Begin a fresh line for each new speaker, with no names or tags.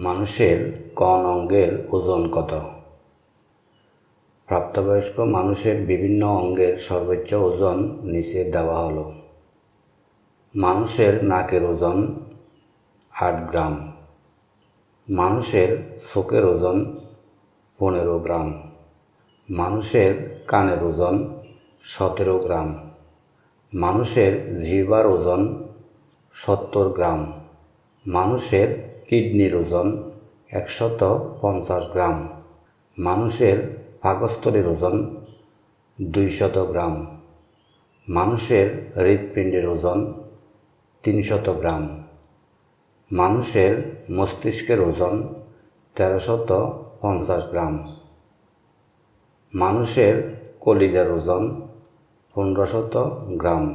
মানুষের কোন অঙ্গের ওজন কত? প্রাপ্তবয়স্ক মানুষের বিভিন্ন অঙ্গের সর্বোচ্চ ওজন নিচে দেওয়া হলো। মানুষের নাকের ওজন 8 গ্রাম, মানুষের চোখের ওজন 15 গ্রাম, মানুষের কানের ওজন 17 গ্রাম, মানুষের জিহ্বার ওজন 70 গ্রাম, মানুষের কিডনির ওজন 150 গ্রাম, মানুষের পাকস্থলীর ওজন 200 গ্রাম, মানুষের হৃৎপিণ্ডের ওজন 300 গ্রাম, মানুষের মস্তিষ্কের ওজন 1350 গ্রাম, মানুষের কলিজার ওজন 1500 গ্রাম।